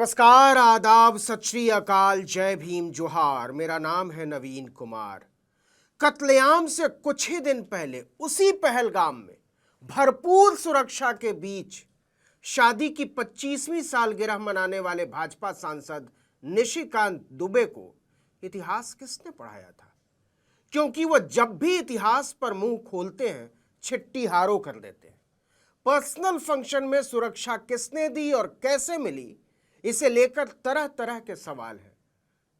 नमस्कार, आदाब, सत श्री अकाल, जय भीम, जोहार। मेरा नाम है नवीन कुमार। कत्लेआम से कुछ ही दिन पहले उसी पहलगाम में भरपूर सुरक्षा के बीच शादी की 25वीं सालगिरह मनाने वाले भाजपा सांसद निशिकांत दुबे को इतिहास किसने पढ़ाया था? क्योंकि वह जब भी इतिहास पर मुंह खोलते हैं छिट्टी हारो कर देते हैं। पर्सनल फंक्शन में सुरक्षा किसने दी और कैसे मिली, इसे लेकर तरह तरह के सवाल हैं।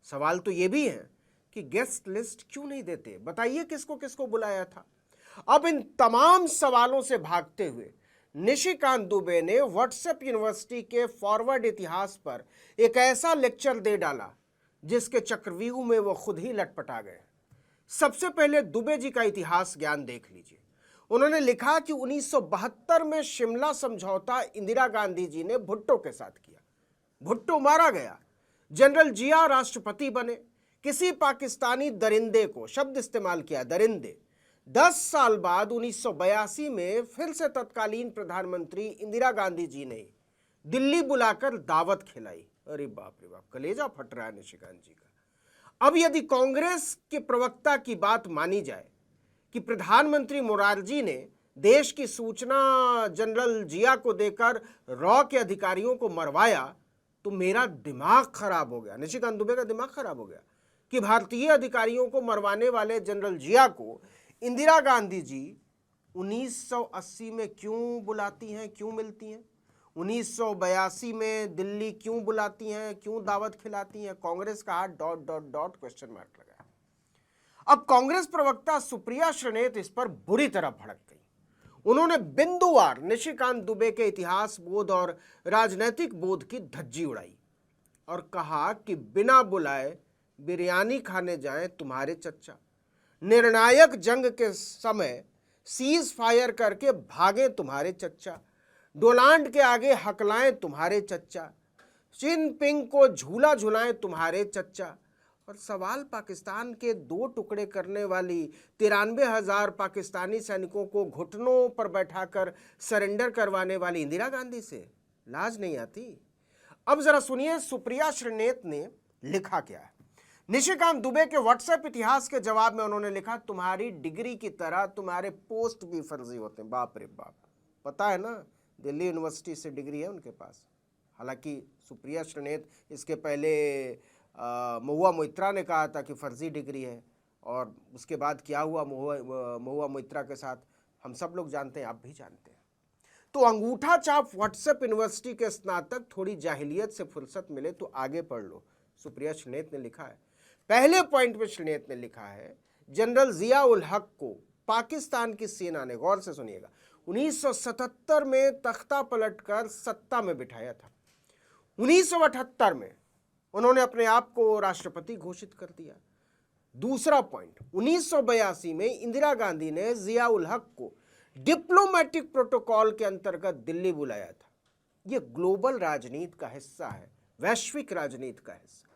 सवाल तो ये भी है कि गेस्ट लिस्ट क्यों नहीं देते, बताइए किसको किसको बुलाया था। अब इन तमाम सवालों से भागते हुए निशिकांत दुबे ने व्हाट्सएप यूनिवर्सिटी के फॉरवर्ड इतिहास पर एक ऐसा लेक्चर दे डाला जिसके चक्रव्यूह में वो खुद ही लटपटा गए। सबसे पहले दुबे जी का इतिहास ज्ञान देख लीजिए। उन्होंने लिखा कि 1972 में शिमला समझौता इंदिरा गांधी जी ने भुट्टो के साथ किया। भुट्टो मारा गया, जनरल जिया राष्ट्रपति बने। किसी पाकिस्तानी दरिंदे को, शब्द इस्तेमाल किया, दरिंदे। 10 साल बाद 1982 में फिर से तत्कालीन प्रधानमंत्री इंदिरा गांधी जी ने दिल्ली बुलाकर दावत खिलाई। अरे बाप रे बाप, कलेजा फट रहा है निशिकांत जी का। अब यदि कांग्रेस के प्रवक्ता की बात मानी जाए कि प्रधानमंत्री मोरारजी ने देश की सूचना जनरल जिया को देकर रॉ के अधिकारियों को मरवाया, तो मेरा दिमाग खराब हो गया, निशिकांत दुबे का दिमाग खराब हो गया कि भारतीय अधिकारियों को मरवाने वाले जनरल जिया को इंदिरा गांधी जी 1980 में क्यों बुलाती हैं, क्यों मिलती हैं? 1982 में दिल्ली क्यों बुलाती हैं, क्यों दावत खिलाती हैं? कांग्रेस का हाथ ... क्वेश्चन मार्क लगा। अब कांग्रेस प्रवक्ता सुप्रिया श्रीनेत इस पर बुरी तरह भड़क गई। उन्होंने बिंदुवार निशिकांत दुबे के इतिहास बोध और राजनैतिक बोध की धज्जी उड़ाई और कहा कि बिना बुलाए बिरयानी खाने जाएं तुम्हारे चच्चा, निर्णायक जंग के समय सीज फायर करके भागे तुम्हारे चच्चा, डोलांड के आगे हकलाएं तुम्हारे चच्चा, चिनपिंग को झूला झुलाएं तुम्हारे चच्चा। और सवाल पाकिस्तान के 2 टुकड़े करने वाली 93,000 पाकिस्तानी सैनिकों को घुटनों पर बैठाकर सरेंडर करवाने वाली इंदिरा गांधी से लाज नहीं आती? अब जरा सुनिए सुप्रिया श्रीनेत ने लिखा क्या है। निशिकांत दुबे के व्हाट्सएप इतिहास के जवाब में उन्होंने लिखा, तुम्हारी डिग्री की तरह तुम्हारे पोस्ट भी फर्जी होते हैं। बाप रे बाप, पता है ना, दिल्ली यूनिवर्सिटी से डिग्री है उनके पास। हालांकि सुप्रिया श्रीनेत इसके पहले महुआ मोइत्रा ने कहा था कि फर्जी डिग्री है, और उसके बाद क्या हुआ महुआ मोइत्रा के साथ हम सब लोग जानते हैं, आप भी जानते हैं। तो अंगूठा छाप व्हाट्सएप यूनिवर्सिटी के स्नातक थोड़ी जाहिलियत से फुर्सत मिले तो आगे पढ़ लो, सुप्रिया श्रीनेत ने लिखा है। पहले पॉइंट में श्रीनेत ने लिखा है, जनरल जिया उल हक को पाकिस्तान की सेना ने, गौर से सुनिएगा, 1977 में तख्ता पलटकर सत्ता में बिठाया था। 1978 में उन्होंने अपने आप को राष्ट्रपति घोषित कर दिया। दूसरा पॉइंट, 1982 में इंदिरा गांधी ने जिया उल हक को डिप्लोमेटिक प्रोटोकॉल के अंतर्गत दिल्ली बुलाया था। यह ग्लोबल राजनीति का हिस्सा है, वैश्विक राजनीति का हिस्सा।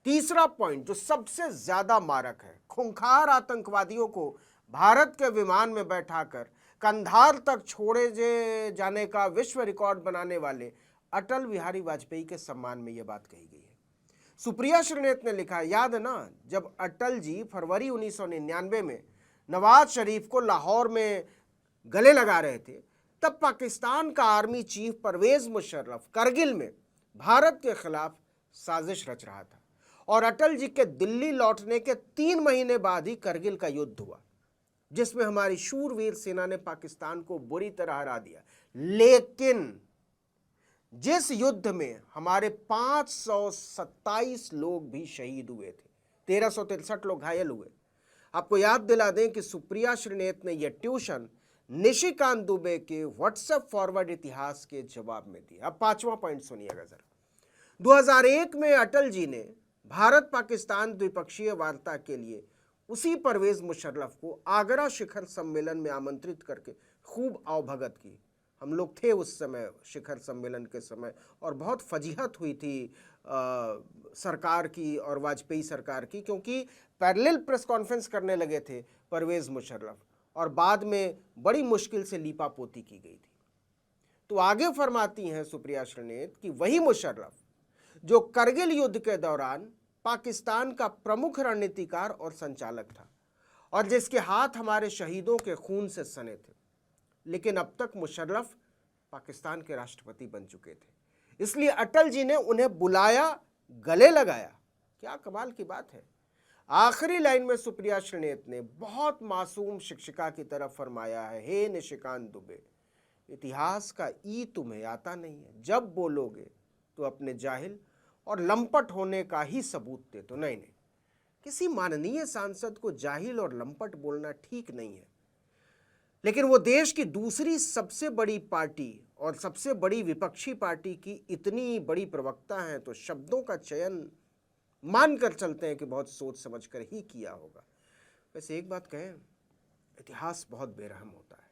तीसरा पॉइंट जो सबसे ज्यादा मारक है, खूंखार आतंकवादियों को भारत के विमान में बैठाकर कंधार तक छोड़े जाने का विश्व रिकॉर्ड बनाने वाले अटल बिहारी वाजपेयी के सम्मान में यह बात कही गई है। सुप्रिया श्रीनेत ने लिखा, याद है ना, जब अटल जी फरवरी 1999 में नवाज शरीफ को लाहौर में गले लगा रहे थे, तब पाकिस्तान का आर्मी चीफ परवेज मुशर्रफ करगिल में भारत के खिलाफ साजिश रच रहा था, और अटल जी के दिल्ली लौटने के 3 महीने बाद ही करगिल का युद्ध हुआ, जिसमें हमारी शूरवीर सेना ने पाकिस्तान को बुरी तरह हरा दिया। लेकिन जिस युद्ध में हमारे 527 लोग भी शहीद हुए थे, 1363 लोग घायल हुए। आपको याद दिला दें कि सुप्रिया श्रीनेत ने यह ट्यूशन निशिकांत दुबे के व्हाट्सएप फॉरवर्ड इतिहास के जवाब में दी। अब 5वां पॉइंट सुनिएगा जरा। 2001 में अटल जी ने भारत पाकिस्तान द्विपक्षीय वार्ता के लिए उसी परवेज मुशर्रफ को आगरा शिखर सम्मेलन में आमंत्रित करके खूब आवभगत की। हम लोग थे उस समय शिखर सम्मेलन के समय, और बहुत फजीहत हुई थी सरकार की और वाजपेयी सरकार की, क्योंकि पैरेलल प्रेस कॉन्फ्रेंस करने लगे थे परवेज मुशर्रफ, और बाद में बड़ी मुश्किल से लीपापोती की गई थी। तो आगे फरमाती हैं सुप्रिया श्रीनेत कि वही मुशर्रफ जो करगिल युद्ध के दौरान पाकिस्तान का प्रमुख रणनीतिकार और संचालक था और जिसके हाथ हमारे शहीदों के खून से सने थे। लेकिन अब तक मुशर्रफ पाकिस्तान के राष्ट्रपति बन चुके थे, इसलिए अटल जी ने उन्हें बुलाया, गले लगाया। क्या कमाल की बात है। आखिरी लाइन में सुप्रिया श्रीनेत ने बहुत मासूम शिक्षिका की तरफ फरमाया है, हे निशिकांत दुबे, इतिहास का ई तुम्हें आता नहीं है, जब बोलोगे तो अपने जाहिल और लंपट होने का ही सबूत दे। तो नहीं, किसी माननीय सांसद को जाहिल और लंपट बोलना ठीक नहीं है, लेकिन वो देश की दूसरी सबसे बड़ी पार्टी और सबसे बड़ी विपक्षी पार्टी की इतनी बड़ी प्रवक्ता हैं, तो शब्दों का चयन मानकर चलते हैं कि बहुत सोच समझ कर ही किया होगा। वैसे एक बात कहें, इतिहास बहुत बेरहम होता है।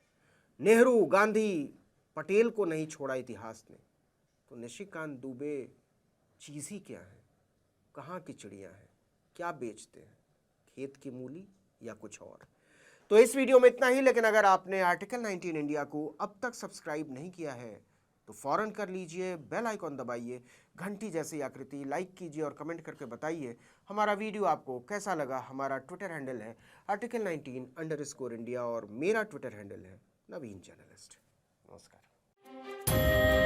नेहरू, गांधी, पटेल को नहीं छोड़ा इतिहास ने, तो निशिकांत दुबे चीज़ ही क्या है? कहाँ की चिड़िया है? क्या बेचते हैं? खेत की मूली या कुछ और? तो इस वीडियो में इतना ही, लेकिन अगर आपने आर्टिकल 19 इंडिया को अब तक सब्सक्राइब नहीं किया है तो फौरन कर लीजिए, बेल आइकॉन दबाइए, घंटी जैसी आकृति, लाइक कीजिए और कमेंट करके बताइए हमारा वीडियो आपको कैसा लगा। हमारा ट्विटर हैंडल है article19_India और मेरा ट्विटर हैंडल है नवीन जर्नलिस्ट। नमस्कार।